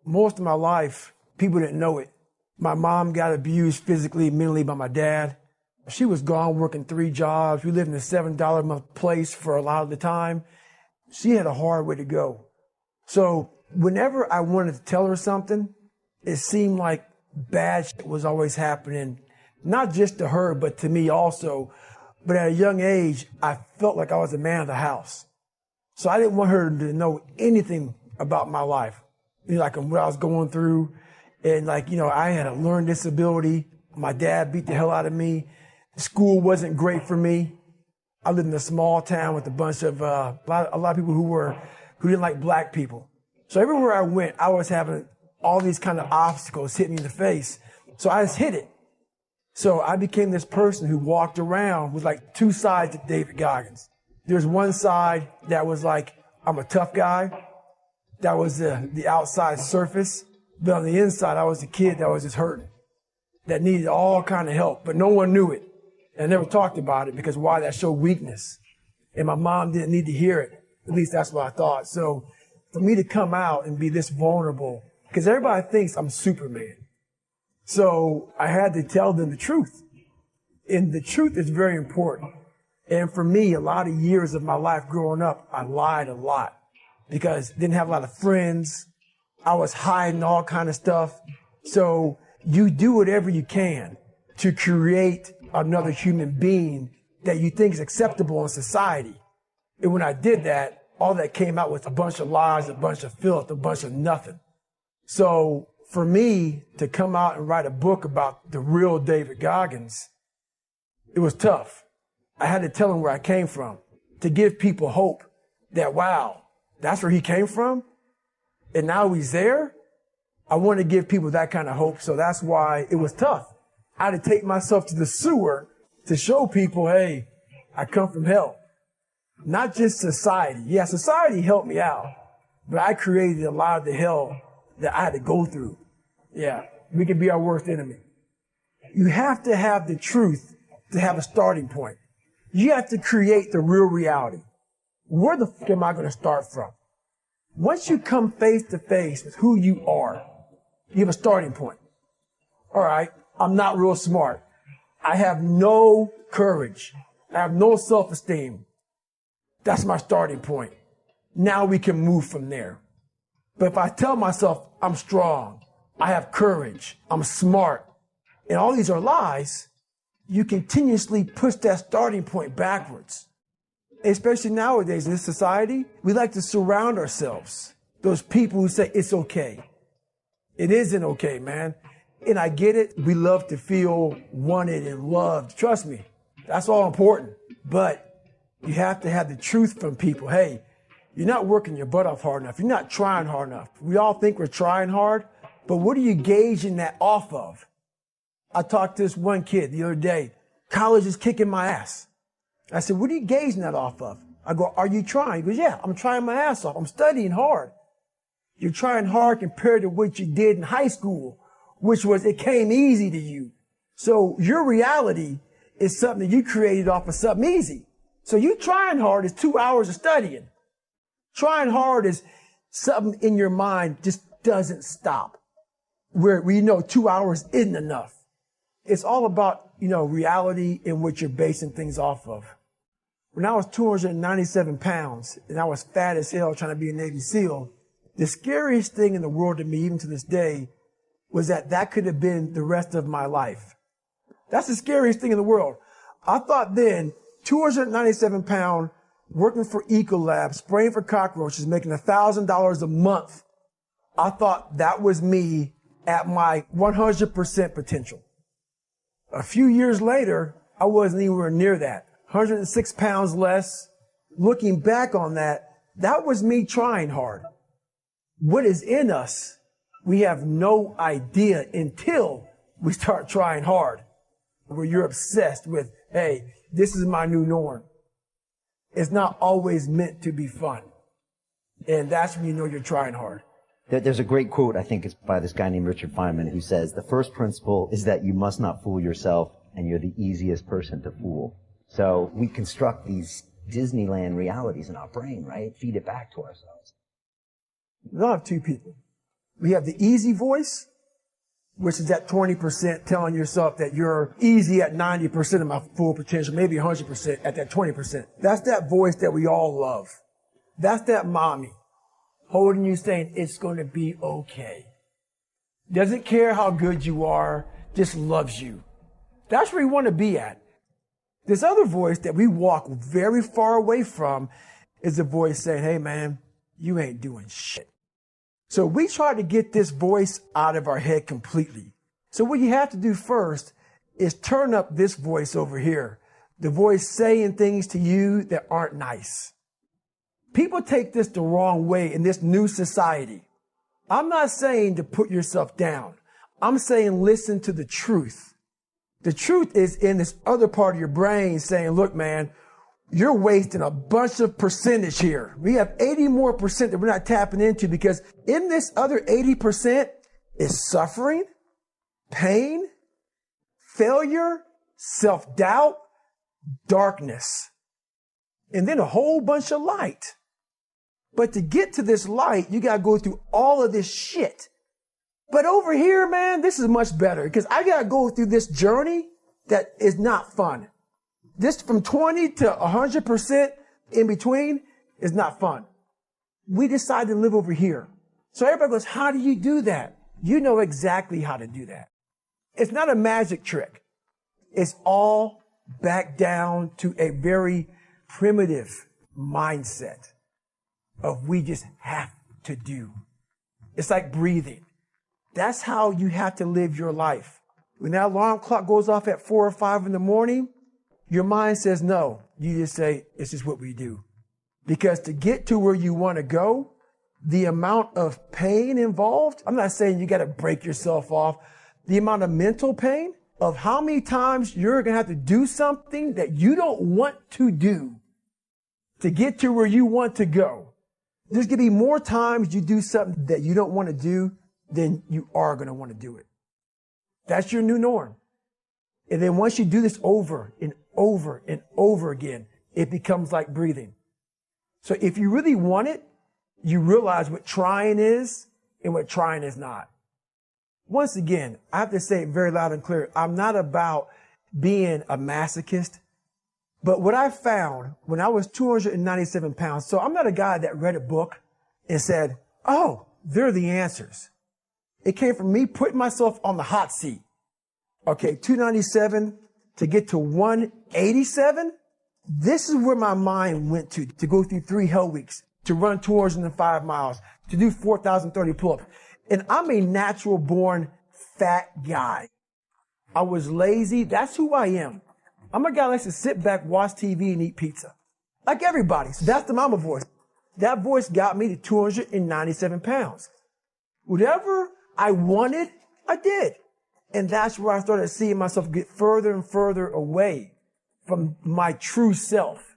Most of my life, people didn't know it. My mom got abused physically, mentally by my dad. She was gone working 3 jobs. We lived in a $7 a month place for a lot of the time. She had a hard way to go. So whenever I wanted to tell her something, it seemed like bad shit was always happening, not just to her, but to me also. But at a young age, I felt like I was the man of the house. So I didn't want her to know anything about my life, like what I was going through. And I had a learning disability. My dad beat the hell out of me. School wasn't great for me. I lived in a small town with a bunch of, a lot of people who didn't like black people. So everywhere I went, I was having all these kind of obstacles hit me in the face. So I just hit it. So I became this person who walked around with like 2 sides of David Goggins. There's one side that was like, I'm a tough guy. That was the outside surface. But on the inside, I was a kid that was just hurting, that needed all kind of help, but no one knew it. And I never talked about it because why? That showed weakness. And my mom didn't need to hear it. At least that's what I thought. So for me to come out and be this vulnerable, because everybody thinks I'm Superman. So I had to tell them the truth. And the truth is very important. And for me, a lot of years of my life growing up, I lied a lot because I didn't have a lot of friends. I was hiding all kind of stuff. So you do whatever you can to create another human being that you think is acceptable in society. And when I did that, all that came out was a bunch of lies, a bunch of filth, a bunch of nothing. So for me to come out and write a book about the real David Goggins, it was tough. I had to tell them where I came from to give people hope that, wow, that's where he came from. And now he's there. I want to give people that kind of hope. So that's why it was tough. I had to take myself to the sewer to show people, hey, I come from hell. Not just society. Yeah, society helped me out, but I created a lot of the hell that I had to go through. Yeah, we can be our worst enemy. You have to have the truth to have a starting point. You have to create the real reality. Where the fuck am I going to start from? Once you come face to face with who you are, you have a starting point. All right, I'm not real smart. I have no courage. I have no self-esteem. That's my starting point. Now we can move from there. But if I tell myself I'm strong, I have courage, I'm smart, and all these are lies, you continuously push that starting point backwards. Especially nowadays in this society, we like to surround ourselves. Those people who say it's okay. It isn't okay, man. And I get it. We love to feel wanted and loved. Trust me, that's all important. But you have to have the truth from people. Hey, you're not working your butt off hard enough. You're not trying hard enough. We all think we're trying hard, but what are you gauging that off of? I talked to this one kid the other day. College is kicking my ass. I said, what are you gauging that off of? I go, are you trying? He goes, yeah, I'm trying my ass off. I'm studying hard. You're trying hard compared to what you did in high school, which was it came easy to you. So your reality is something that you created off of something easy. So you trying hard is 2 hours of studying. Trying hard is something in your mind just doesn't stop. Where 2 hours isn't enough. It's all about, reality and what you're basing things off of. When I was 297 pounds and I was fat as hell trying to be a Navy SEAL, the scariest thing in the world to me, even to this day, was that could have been the rest of my life. That's the scariest thing in the world. I thought then, 297 pound, working for Ecolab, spraying for cockroaches, making $1,000 a month. I thought that was me at my 100% potential. A few years later, I wasn't anywhere near that. 106 pounds less. Looking back on that was me trying hard. What is in us, we have no idea until we start trying hard. Where you're obsessed with, hey, this is my new norm. It's not always meant to be fun. And that's when you know you're trying hard. There's a great quote, I think it's by this guy named Richard Feynman, who says, the first principle is that you must not fool yourself, and you're the easiest person to fool. So we construct these Disneyland realities in our brain, right? Feed it back to ourselves. You'll have 2 people. We have the easy voice, which is that 20% telling yourself that you're easy at 90% of my full potential, maybe 100% at that 20%. That's that voice that we all love. That's that mommy holding you saying, it's going to be okay. Doesn't care how good you are, just loves you. That's where you want to be at. This other voice that we walk very far away from is the voice saying, hey man, you ain't doing shit. So we try to get this voice out of our head completely. So what you have to do first is turn up this voice over here. The voice saying things to you that aren't nice. People take this the wrong way in this new society. I'm not saying to put yourself down. I'm saying listen to the truth. The truth is in this other part of your brain saying, look, man, you're wasting a bunch of percentage here. We have 80 more percent that we're not tapping into because in this other 80% is suffering, pain, failure, self-doubt, darkness, and then a whole bunch of light. But to get to this light, you got to go through all of this shit. But over here, man, this is much better because I got to go through this journey that is not fun. This from 20 to 100% in between is not fun. We decided to live over here. So everybody goes, how do you do that? You know exactly how to do that. It's not a magic trick. It's all back down to a very primitive mindset of we just have to do. It's like breathing. That's how you have to live your life. When that alarm clock goes off at 4 or 5 in the morning, your mind says no. You just say, it's just what we do. Because to get to where you want to go, the amount of pain involved, I'm not saying you got to break yourself off. The amount of mental pain of how many times you're going to have to do something that you don't want to do to get to where you want to go. There's going to be more times you do something that you don't want to do than you are going to want to do it. That's your new norm. And then once you do this over and over and over again, it becomes like breathing. So if you really want it, you realize what trying is and what trying is not. Once again, I have to say it very loud and clear. I'm not about being a masochist, but what I found when I was 297 pounds, so I'm not a guy that read a book and said, oh, they're the answers. It came from me putting myself on the hot seat. Okay, 297 to get to 187. This is where my mind went to go through 3 hell weeks, to run 205 miles, to do 4,030 pull-ups. And I'm a natural born fat guy. I was lazy. That's who I am. I'm a guy that likes to sit back, watch TV, and eat pizza. Like everybody. So that's the mama voice. That voice got me to 297 pounds. Whatever I wanted, I did. And that's where I started seeing myself get further and further away from my true self.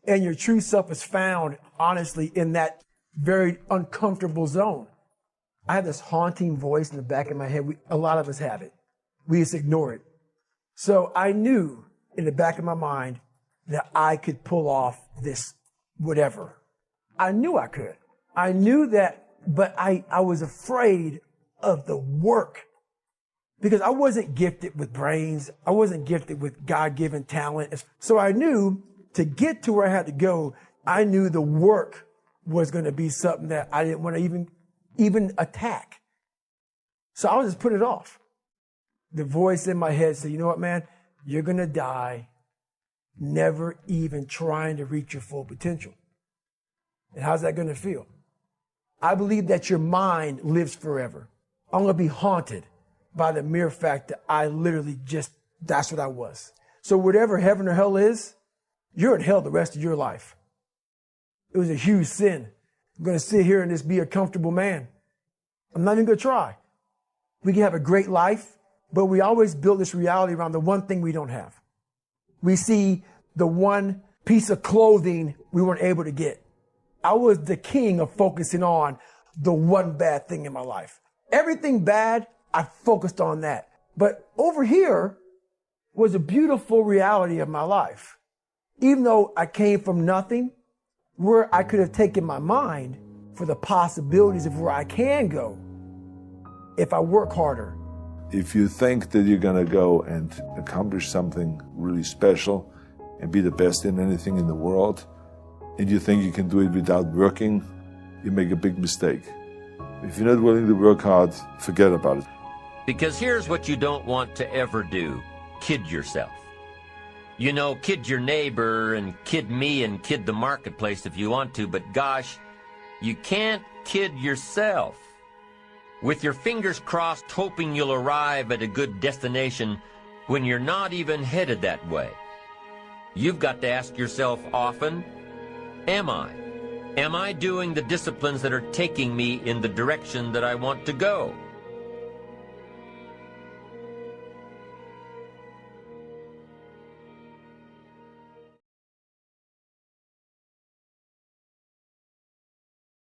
And your true self is found, honestly, in that very uncomfortable zone. I have this haunting voice in the back of my head. A lot of us have it. We just ignore it. So I knew in the back of my mind that I could pull off this whatever. I knew I could. I knew that, but I was afraid of the work because I wasn't gifted with brains. I wasn't gifted with God-given talent. So I knew to get to where I had to go, I knew the work was going to be something that I didn't want to even attack. So I was just putting it off. The voice in my head said, you know what, man? You're going to die never even trying to reach your full potential. And how's that going to feel? I believe that your mind lives forever. I'm going to be haunted by the mere fact that I literally that's what I was. So whatever heaven or hell is, you're in hell the rest of your life. It was a huge sin. I'm going to sit here and just be a comfortable man. I'm not even going to try. We can have a great life, but we always build this reality around the one thing we don't have. We see the one piece of clothing we weren't able to get. I was the king of focusing on the one bad thing in my life. Everything bad, I focused on that. But over here was a beautiful reality of my life. Even though I came from nothing, where I could have taken my mind for the possibilities of where I can go, if I work harder. If you think that you're going to go and accomplish something really special and be the best in anything in the world, and you think you can do it without working, you make a big mistake. If you're not willing to work hard, forget about it. Because here's what you don't want to ever do. Kid yourself. You know, kid your neighbor and kid me and kid the marketplace if you want to, but gosh, you can't kid yourself. With your fingers crossed hoping you'll arrive at a good destination when you're not even headed that way. You've got to ask yourself often, am I? Am I doing the disciplines that are taking me in the direction that I want to go?